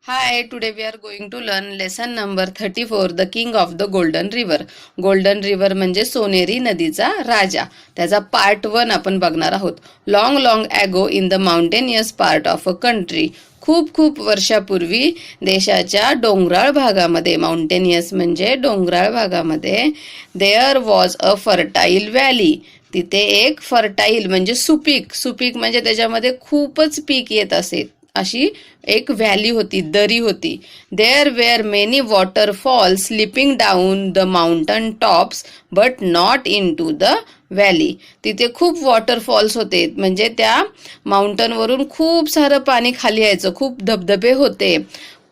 Hi, today we are going to learn lesson number 34, The King of the Golden River. Golden River म्हणजे सोनेरी नदीचा राजा. त्याचा part 1 आपण बघणार आहोत. Long long ago in the mountainous part of a country. खूप खूप वर्षापूर्वी देशाच्या डोंगराळ भागामध्ये, माउंटेनियस म्हणजे डोंगराळ भागामध्ये, there was a fertile valley. तिथे एक फर्टाईल म्हणजे सुपीक म्हणजे त्याच्यामध्ये खूपच पीक येत असे अशी एक व्हॅली होती, दरी होती. There were many waterfall slipping down the mountain tops but not into the valley. तिथे खूप वॉटरफॉल्स होते, म्हणजे त्या माउंटनवरून खूप सारं पाणी खाली यायचं, खूप धबधबे होते,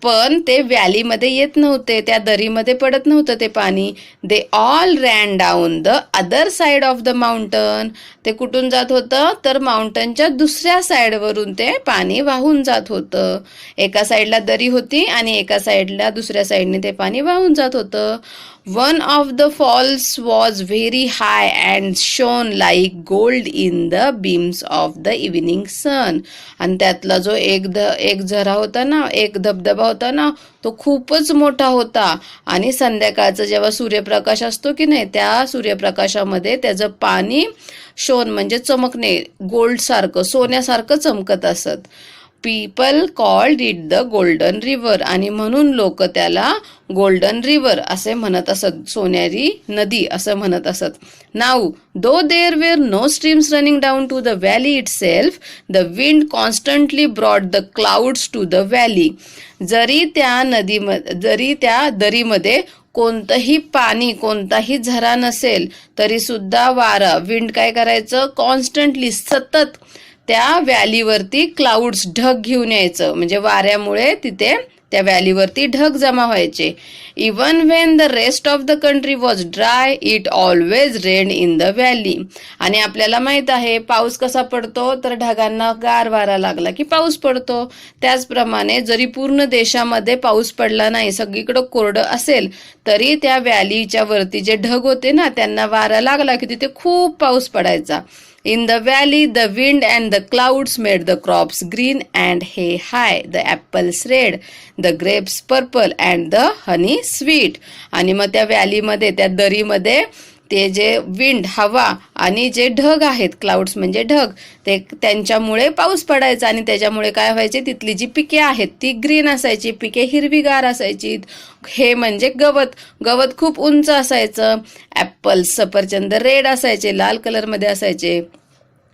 पण ते व्हॅलीमध्ये येत नव्हते, त्या दरीमध्ये पडत नव्हतं ते पाणी. They all ran down the other side of the mountain. ते कुठून जात होतं, तर माउंटनच्या दुसऱ्या साईडवरून ते पाणी वाहून जात होतं. एका साईडला दरी होती आणि एका साईडला, दुसऱ्या साईडने ते पाणी वाहून जात होतं. One of the falls was very high and shone like gold in the beams of the evening sun. आणि त्यातला जो एक झरा होता ना, एक धबधबा होता ना, तो खूपच मोठा होता. आणि संध्याकाळचं जेव्हा सूर्यप्रकाश असतो की नाही, त्या सूर्यप्रकाशामध्ये त्याचं पाणी शोन म्हणजे चमकणे, गोल्डसारखं, सोन्यासारखं चमकत असत. People called it the golden river. आणि म्हणून लोक त्याला गोल्डन रिव्हर असे म्हणत असत, सोनेरी नदी असं म्हणत असत. Now though there were no streams running down to the valley itself, the wind constantly brought the clouds to the valley. जरी त्या दरीमध्ये कोणतंही पाणी, कोणताही झरा नसेल, तरी सुद्धा वारा, विंड काय करायचं, कॉन्स्टंटली, सतत त्या व्हॅलीवरती क्लाउड्स, ढग घेऊन यायचं. म्हणजे वाऱ्यामुळे तिथे त्या व्हॅलीवरती ढग जमा व्हायचे. Even when the rest of the country was dry it always rain in the valley. आणि आपल्याला माहित आहे पाऊस कसा पडतो, तर ढगांना गार वारा लागला की पाऊस पडतो. त्याचप्रमाणे जरी पूर्ण देशामध्ये पाऊस पडला नाही, सगळीकडं कोरडं असेल, तरी त्या व्हॅलीच्या वरती जे ढग होते ना, त्यांना वारा लागला की तिथे खूप पाऊस पडायचा. In the valley, the wind and the clouds made the crops green and hay high, the apples red, the grapes purple and the honey sweet. आणि मग त्या व्हॅलीमध्ये, त्या दरीमध्ये ते जे विंड, हवा आणि जे ढग आहेत, क्लाउड्स म्हणजे ढग, ते त्यांच्यामुळे पाऊस पडायचा. आणि त्याच्यामुळे काय व्हायचे, तिथली जी पिके आहेत ती ग्रीन असायची, पिके हिरवीगार असायची. हे म्हणजे गवत खूप उंच असायचं. ॲपल्स, सफरचंद रेड असायचे, लाल कलरमध्ये असायचे.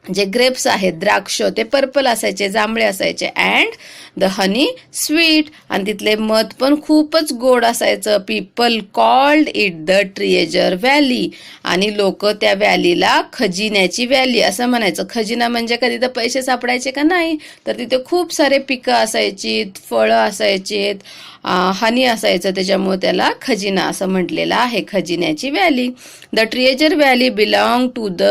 जे ग्रेप्स आहेत, द्राक्ष, ते पर्पल असायचे, जांभळे असायचे. And the honey sweet. आणि तिथले मध पण खूपच गोड असायचं. People called it the treasure valley. आणि लोक त्या व्हॅलीला खजिन्याची व्हॅली असं म्हणायचं. खजिना म्हणजे कधी तर पैसे सापडायचे का नाही, तर तिथे खूप सारे पिकं असायची, फळं असायचीत, हनी असायचं, त्याच्यामुळे त्याला खजिना असं म्हटलेलं आहे, खजिन्याची valley. The treasure valley belong to the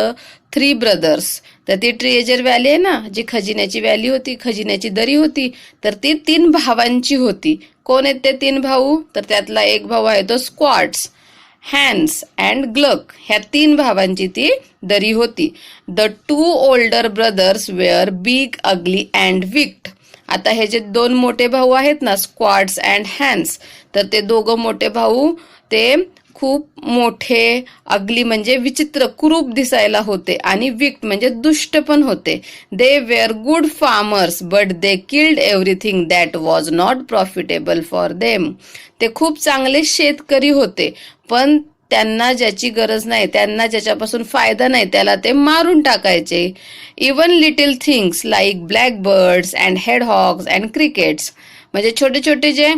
3 brothers. तर ती ट्रेजर व्हॅली आहे ना, जी खजिन्याची व्हॅली होती, खजिन्याची दरी होती, तर ती 3 भावांची होती. कोण आहेत ते 3 भाऊ, तर त्यातला एक भाऊ आहे तो स्क्वॉट्स, हॅन्स अँड ग्लक. ह्या 3 भावांची ती दरी होती. The 2 older brothers were big, ugly and wicked. आता हे जे 2 मोठे भाऊ आहेत ना, स्क्वॉट्स अँड हॅन्स, तर ते दोघं मोठे भाऊ ते खूप मोठे, अगली म्हणजे विचित्र, कुरूप दिसायला होते, आणि विक्ट म्हणजे दुष्ट पण होते. They were good farmers but they killed everything that was not profitable for them. ते खूप चांगले शेतकरी होते, पण त्यांना ज्याची गरज नाही, त्यांना ज्याच्यापासून फायदा नाही, त्याला ते मारून टाकायचे. Even little things like black birds and hedgehogs and crickets. म्हणजे छोटे छोटे जे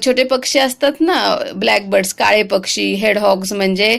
छोटे पक्षी असतात ना, ब्लॅक बर्ड्स, काळे पक्षी, हेडहॉग्स म्हणजे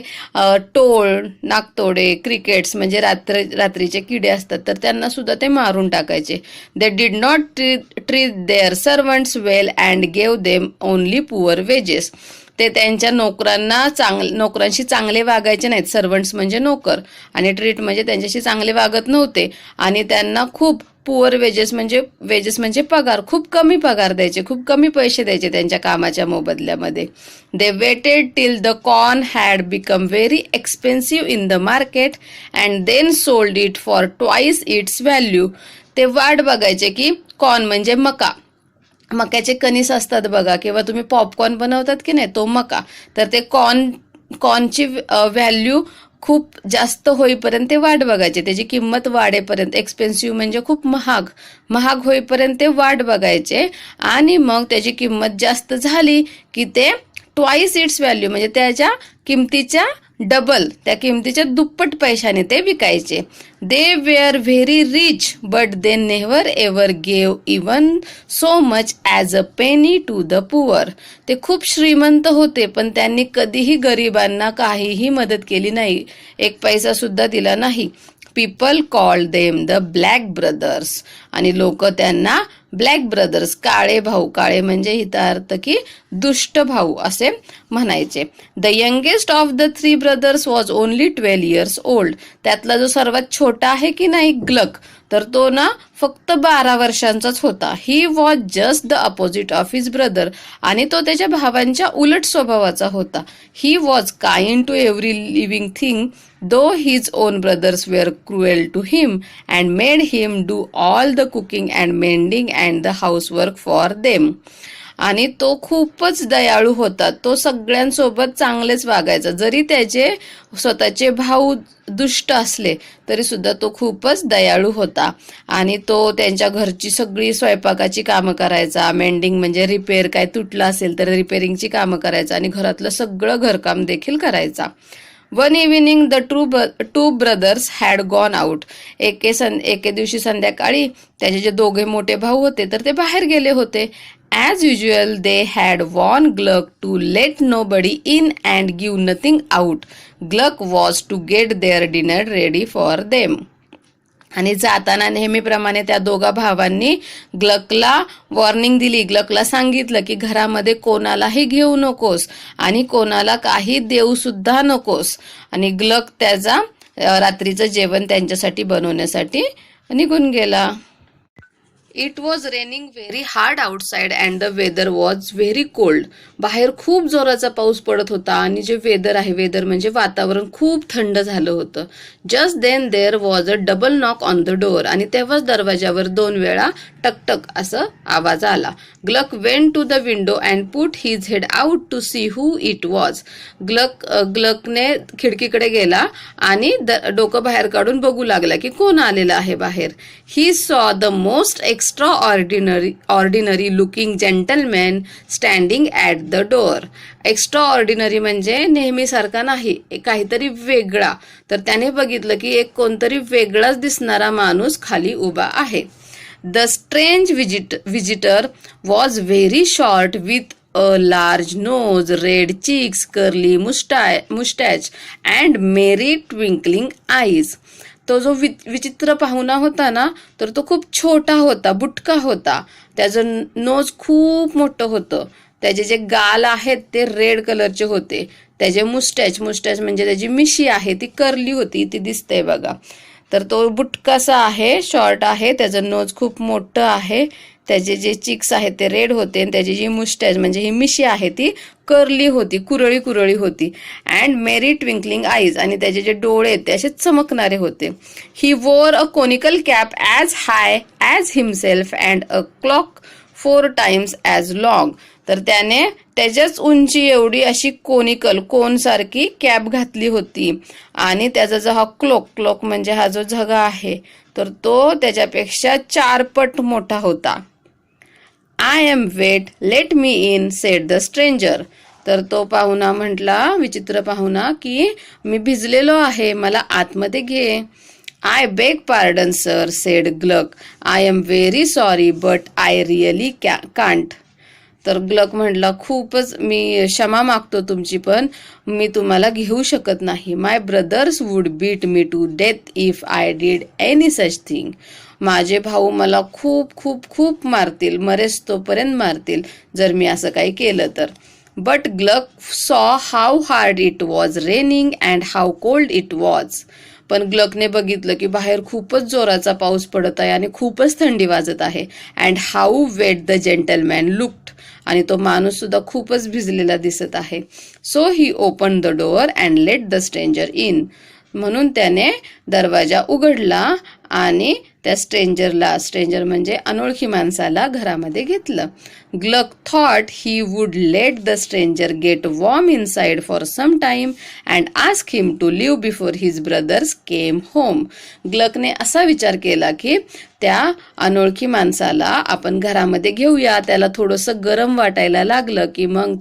टोळ, नाकतोडे, क्रिकेट्स म्हणजे रात्रीचे किडे असतात, तर त्यांना सुद्धा ते मारून टाकायचे. They did not treat their servants well and gave them only poor wages. ते त्यांच्या नोकरांशी चांगले वागायचे नाहीत. सर्वंट्स म्हणजे नोकर, आणि ट्रीट म्हणजे त्यांच्याशी चांगले वागत नव्हते. आणि त्यांना खूप पुअर वेजेस म्हणजे पगार, खूप कमी पगार द्यायचे, खूप कमी पैसे द्यायचे त्यांच्या कामाच्या मोबदल्यामध्ये. They waited till the corn had become very expensive in the market and then sold it for twice its value. ते वाट बघायचे की कॉर्न म्हणजे मका, मक्याचे कणीस असतात बघा, किंवा तुम्ही पॉपकॉर्न बनवतात की नाही, तो मका. तर ते कॉर्नची व्हॅल्यू खूप जास्त होईपर्यंत ते वाट बघायचे, त्याची किंमत वाढेपर्यंत, एक्सपेन्सिव्ह म्हणजे खूप महाग महाग होईपर्यंत ते वाट बघायचे. आणि मग त्याची किंमत जास्त झाली की ते ट्वाईस इट्स व्हॅल्यू म्हणजे त्याच्या किमतीच्या डबल, त्या किमतीच्या दुप्पट पैशाने ते विकायचे. They were very rich but they never ever gave even so much as a penny to the poor. ते खूप श्रीमंत होते पण त्यांनी कधीही गरिबांना काहीही मदत केली नाही, एक पैसा सुद्धा दिला नाही. People called them the black brothers, आणि लोक त्यांना ब्लॅक ब्रदर्स, काळे भाऊ, काळे म्हणजे हिचा अर्थ की दुष्ट भाऊ असे म्हणायचे. The youngest of the 3 brothers was only 12 years old. त्यातला जो सर्वात छोटा आहे की नाही ग्लक, तर तो ना फक्त 12 वर्षांचाच होता. He was just the opposite of his brother, आणि तो त्याच्या भावांच्या उलट स्वभावाचा होता. He was kind to every living thing though his own brothers were cruel to him and made him do all the cooking and mending and the housework for them. आणि तो खूपच दयाळू होता, तो सगळ्यांसोबत चांगलेच वागायचा, जरी त्याचे स्वतःचे भाऊ दुष्ट असले तरी सुद्धा तो खूपच दयाळू होता. आणि तो त्यांच्या घरची सगळी स्वयंपाकाची कामं करायचा, मेंडिंग म्हणजे रिपेअर, काय तुटलं असेल तर रिपेअरिंगची कामं करायचा, आणि घरातलं सगळं घरकाम देखील करायचा. One evening the two brothers had gone out. एके दिवशी संध्याकाळी त्याचे जे दोघे मोठे भाऊ होते तर ते बाहेर गेले होते. As usual they had warned Gluck to let nobody in and give nothing out. Gluck was to get their dinner ready for them. आणि जाताना नेहमीप्रमाणे त्या दोघा भावांनी ग्लकला वॉर्निंग दिली, ग्लकला सांगितलं की घरामध्ये कोणालाही घेऊ नकोस आणि कोणाला काही देऊ सुद्धा नकोस. आणि ग्लक त्याचा रात्रीचं जेवण त्यांच्यासाठी बनवण्यासाठी निघून गेला. It was raining very hard outside and the weather was very cold. बाहेर खूप जोराचा पाऊस पडत होता आणि जे वेदर आहे, वेदर म्हणजे वातावरण खूप थंड झालं होतं. Just then there was a double knock on the door. आणि तेव्हाच दरवाजावर 2 वेळा टकटक असं आवाज आला. Gluck went to the window and put his head out to see who it was. ग्लकने खिडकीकडे गेला आणि डोकं बाहेर काढून बघू लागला की कोण आलेलं आहे बाहेर. He saw the most extra ordinary looking gentleman standing at the door. Extra ordinary म्हणजे नेहमीसारखा नाही, काहीतरी वेगळा. तर त्याने बघितलं की एक कोणतरी वेगळाच दिसणारा माणूस खाली उभा आहे. The strange visitor was very short with a large nose, red cheeks, curly mustache and merry twinkling eyes. तो जो विचित्र पाहुणा होता ना, तर तो खूप छोटा होता, बुटका होता, त्याचं नोज खूप मोठं होतं, त्याचे जे गाल आहेत ते रेड कलरचे होते, त्याचे मुस्टॅच म्हणजे त्याची मिशी आहे ती कर्ली होती, ती दिसते बघा. तर तो बुटकासा आहे, शॉर्ट आहे, त्याचं नोज खूप मोठं आहे, त्याचे जे चिक्स आहेत ते रेड होते, आणि त्याची जी मुस्टॅच म्हणजे ही मिशी आहे ती कर्ली होती, कुरळी होती. अँड मेरी ट्विंकलिंग आईज, आणि त्याचे जे डोळे ते असे चमकणारे होते. ही वोर a conical cap as high as himself and a clock 4 times as long. तर त्याने त्याच्याच उंची एवढी अशी कोनसारखी कॅप घातली होती, आणि त्याचा जो हा क्लोक म्हणजे हा जो झगा आहे तर तो त्याच्यापेक्षा 4 पट मोठा होता. I am wet, let me in, said the stranger. तर तो पाहुणा म्हटला, विचित्र पाहुणा, की मी भिजलेलो आहे, मला आतमध्ये घे. I beg pardon sir, said Gluck. I am very sorry but I really can't. तर ग्लक म्हटला, खूपच मी क्षमा मागतो तुमची, पण मी तुम्हाला घेऊ शकत नाही. My brothers would beat me to death if I did any such thing. माझे भाऊ मला खूप खूप खूप मारतील, मरेच तोपर्यंत मारतील जर मी असं काही केलं तर. बट ग्लक सॉ how hard it was raining and how cold it was. पण ग्लकने बघितलं की बाहेर खूपच जोराचा पाऊस पडत आहे आणि खूपच थंडी वाजत आहे. And how wet the gentleman looked, आणि तो माणूस सुद्धा खूपच भिजलेला दिसत आहे. So he open the door and let the stranger in. म्हणून त्याने दरवाजा उघडला आणि त्या स्ट्रेंजर म्हणजे अनोळखी माणसाला घरामध्ये घेतलं. Gluck thought he would let the stranger get warm inside for some time and ask him to leave before his brothers came home. ग्लकने असा विचार केला की त्या अनोळखी माणसाला आपण घरामध्ये घेऊया, त्याला थोडंसं गरम वाटायला लागलं की मग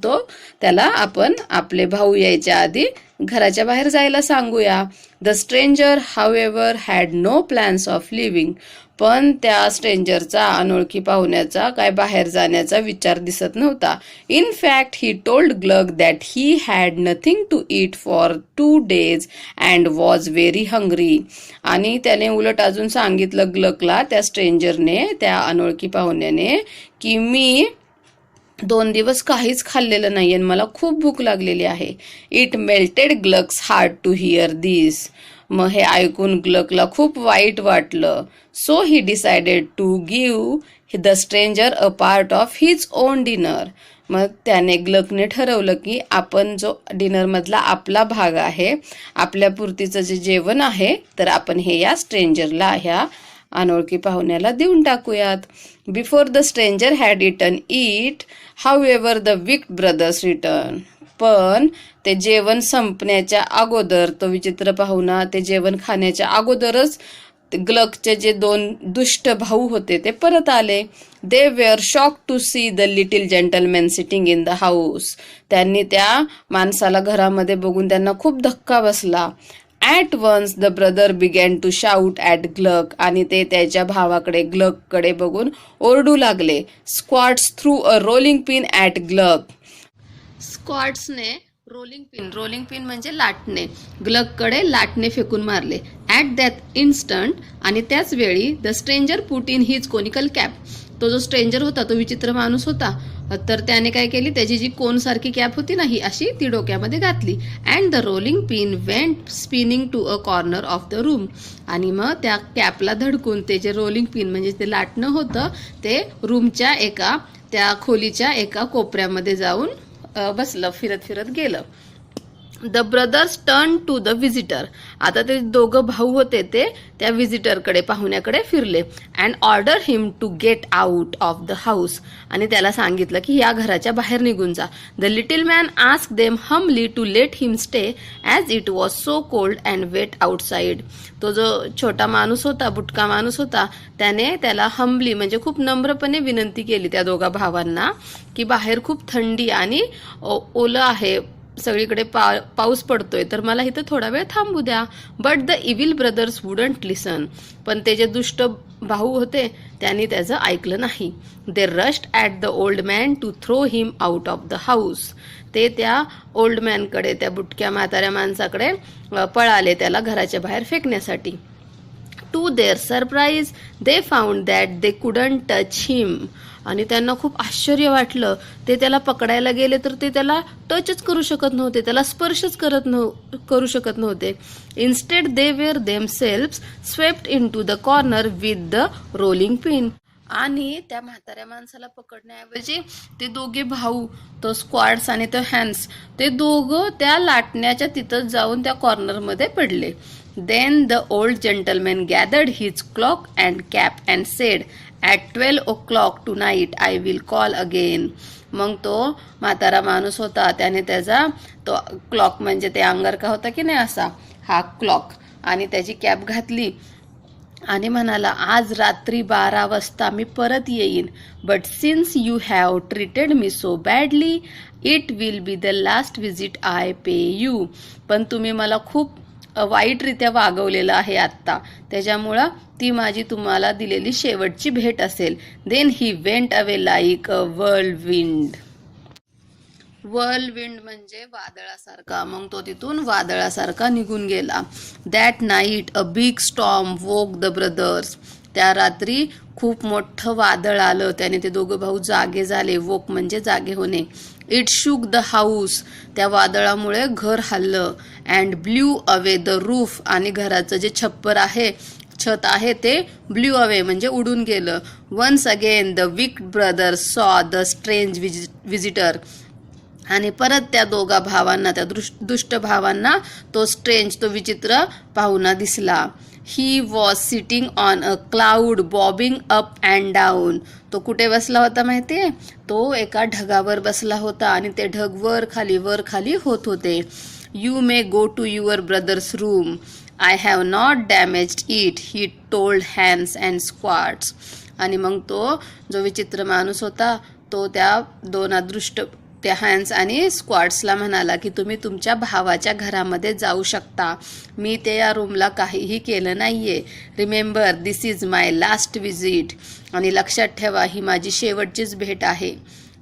त्याला आपण आपले भाऊ यायच्या आधी घराच्या बाहेर जायला सांगूया. The stranger however had no plans of leaving. पण त्या स्ट्रेंजरचा, अनोळखी पाहुण्याचा काय बाहेर जाण्याचा विचार दिसत नव्हता. In fact he told Gluck that he had nothing to eat for 2 days and was very hungry. आणि त्याने उलट अजून सांगितलं ग्लकला, त्या स्ट्रेंजरने, त्या अनोळखी पाहुण्याने, की मी 2 दिवस काहीच खाल्लेलं नाही आणि मला खूप भूक लागलेली आहे. It melted Gluck's heart to hear this. मग हे ऐकून ग्लकला खूप वाईट वाटलं. So he decided to give the stranger a part of his own dinner. मग त्याने, ग्लकने ठरवलं की आपण जो डिनरमधला आपला भाग आहे, आपल्यापुरतीचं जे जेवण आहे, तर आपण हे या स्ट्रेंजरला, ह्या अनोळखी पाहुण्याला देऊन टाकूयात. Before the stranger had eaten it, however the wicked brothers return. पण ते जेवण संपण्याच्या अगोदर, तो विचित्र पाहुणा ते जेवण खाण्याच्या अगोदरच ग्लकचे जे 2 दुष्ट भाऊ होते ते परत आले. They were shock to see the little gentleman sitting in the house. त्यांनी त्या माणसाला घरामध्ये बघून त्यांना खूप धक्का बसला. At once the brother began to shout at Gluck. आणि ते त्याच्या भावाकडे, ग्लककडे बघून ओरडू लागले. Schwartz threw a rolling pin at Gluck. स्क्वॉट्सने रोलिंग पिन म्हणजे लाटणे, ग्लककडे लाटणे फेकून मारले. ॲट दॅट इन्स्टंट, आणि त्याच वेळी, the stranger put in his conical cap. तो जो स्ट्रेंजर होता, तो विचित्र माणूस होता, तर त्याने काय केली, त्याची जी कोनसारखी कॅप होती ना, ही अशी ती डोक्यामध्ये घातली. And the rolling pin went spinning to a corner of the room. आणि मग त्या कॅपला धडकून ते जे रोलिंग पिन म्हणजे ते लाटणं होतं, ते रूमच्या त्या खोलीच्या एका कोपऱ्यामध्ये जाऊन बसलं, फिरत फिरत गेलं. The brothers turn to the visitor. आता ते 2 भाऊ होते ते त्या व्हिजिटरकडे, पाहुण्याकडे फिरले. And order him to get out of the house. आणि त्याला सांगितलं की या घराच्या बाहेर निघून जा. The little man ask them humbly to let him stay as it was so cold and wet outside. तो जो छोटा माणूस होता, बुटका माणूस होता, त्याने त्याला हम्बली म्हणजे खूप नम्रपणे विनंती केली त्या 2 भावांना, की बाहेर खूप थंडी आणि ओलं आहे, सगळीकडे पाऊस पडतोय, तर मला इथं थोडा वेळ थांबू द्या. But the evil brothers wouldn't listen. पण ते जे दुष्ट भाऊ होते त्यांनी त्याचं ऐकलं नाही. They rushed at the old man to throw him out of the house. ते त्या ओल्ड मॅनकडे, त्या बुटक्या म्हाताऱ्या माणसाकडे पळाले, त्याला घराच्या बाहेर फेकण्यासाठी. To their surprise they found that they couldn't touch him. आणि त्यांना खूप आश्चर्य वाटलं. ते त्याला पकडायला गेले तर ते त्याला टचच करू शकत नव्हते, त्याला स्पर्शच करू शकत नव्हते. Instead they were themselves swept into the corner with the rolling pin. आणि त्या म्हाताऱ्या माणसाला पकडण्याऐवजी ते 2 भाऊ, तो स्क्वॉट्स आणि तो हॅन्स, ते 2 त्या लाटण्याच्या तिथं जाऊन त्या कॉर्नरमध्ये पडले. Then the old gentleman gathered his cloak and cap and said, at 12 o'clock tonight I will call again. मग तो म्हातारा माणूस होता, त्याने त्याचा तो क्लॉक म्हणजे ते अंगारका होता की नाही असा, हा क्लॉक, आणि त्याची कॅप घातली आणि म्हणाला, आज रात्री 12 वाजता मी परत येईन. But since you have treated me so badly, it will be the last visit I pay you. पण तुम्ही मला खूप वाईटरित्या वागवलेलं आहे आत्ता, त्याच्यामुळं ती माझी तुम्हाला दिलेली शेवटची भेट असेल. Then he went away like a whirlwind. Whirlwind म्हणजे वादळासारखा. मग तो तिथून वादळासारखा निघून गेला. That night a big storm woke the brothers. त्या रात्री खूप मोठं वादळ आलं, त्याने ते 2 भाऊ जागे झाले. वोक म्हणजे जागे होणे. It shook the house. त्या वादळामुळे घर हललं. And blew away the roof. आणि घराचं जे छत आहे ते ब्ल्यू अवे म्हणजे उडून गेलं. Once again the wicked brothers saw the strange visitor. आणि परत त्या 2 भावांना, त्या दुष्ट भावांना तो स्ट्रेंज, तो विचित्र पाहुणा दिसला. He was sitting on a cloud bobbing up and down. तो कुठे बसला होता माहिती आहे? तो एका ढगावर बसला होता आणि ते ढग वर खाली होत होते. You may go to your brothers room. I have not damaged it, he told Hans and Schwartz. आणि मग तो जो विचित्र माणूस होता तो त्या दोन अदृष्ट त्या हॅन्स आणि स्क्वॉड्सला म्हणाला की तुम्ही तुमच्या भावाच्या घरामध्ये जाऊ शकता. मी ते या रूमला काहीही केलं नाहीये. Remember this is my last visit. आणि लक्षात ठेवा ही माझी शेवटचीच भेट आहे.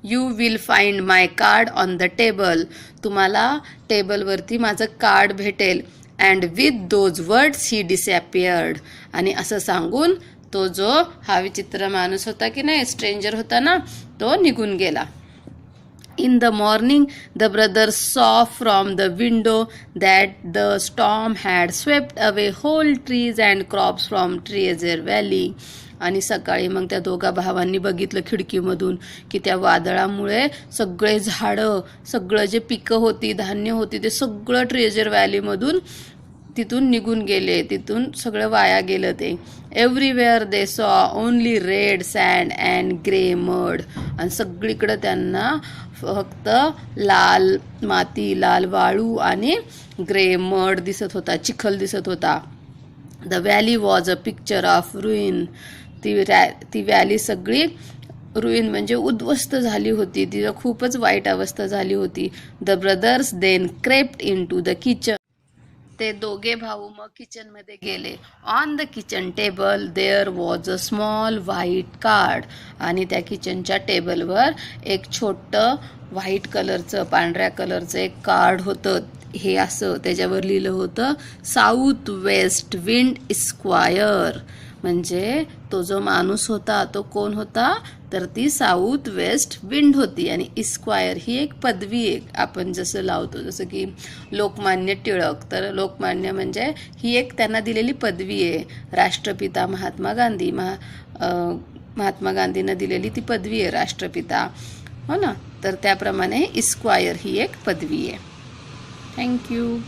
You will find my card on the table. तुम्हाला टेबलवरती माझं कार्ड भेटेल. And with those words he disappeared. आणि असं सांगून तो जो हा विचित्र माणूस होता की नाही, स्ट्रेंजर होता ना, तो निघून गेला. In the morning, the brothers saw from the window that the storm had swept away whole trees and crops from Treasure Valley. आणि सकाळी मग त्या दोघा भावांनी बघितलं खिडकीमधून की त्या वादळामुळे सगळे झाडं, सगळं जे पिकं होती, धान्य होती, ते सगळं ट्रेजर व्हॅलीमधून तिथून निघून गेले. तिथून सगळं वाया गेलं ते. Everywhere they saw only red sand and grey mud. आणि सगळीकडं त्यांना फक्त लाल माती, लाल वाळू आणि ग्रे मड दिसत होता, चिखल दिसत होता. The valley was a picture of ruin. ती व्हॅली सगळी रुईन म्हणजे उद्ध्वस्त झाली होती. तिला खूपच वाईट अवस्था झाली होती. The brothers then crept into the kitchen. ते दोघे भाऊ मग किचनमध्ये गेले. On the kitchen table there was a small white card. आणि त्या किचनच्या टेबलवर एक छोटं व्हाईट कलरचं, पांढऱ्या कलरचं एक कार्ड होतं. हे असं त्याच्यावर लिहिलं होतं साऊथ वेस्ट विंड इस्क्वायर. म्हणजे तो जो माणूस होता तो कोण होता, तर ती साऊथ वेस्ट विंड होती. आणि इस्क्वायर ही एक पदवी आहे, आपण जसं लावतो, जसं की लोकमान्य टिळक. तर लोकमान्य म्हणजे ही एक त्यांना दिलेली पदवी आहे. राष्ट्रपिता महात्मा गांधी, महात्मा गांधींना दिलेली ती पदवी आहे राष्ट्रपिता, हो ना. तर त्याप्रमाणे इस्क्वायर ही एक पदवी आहे. थँक्यू.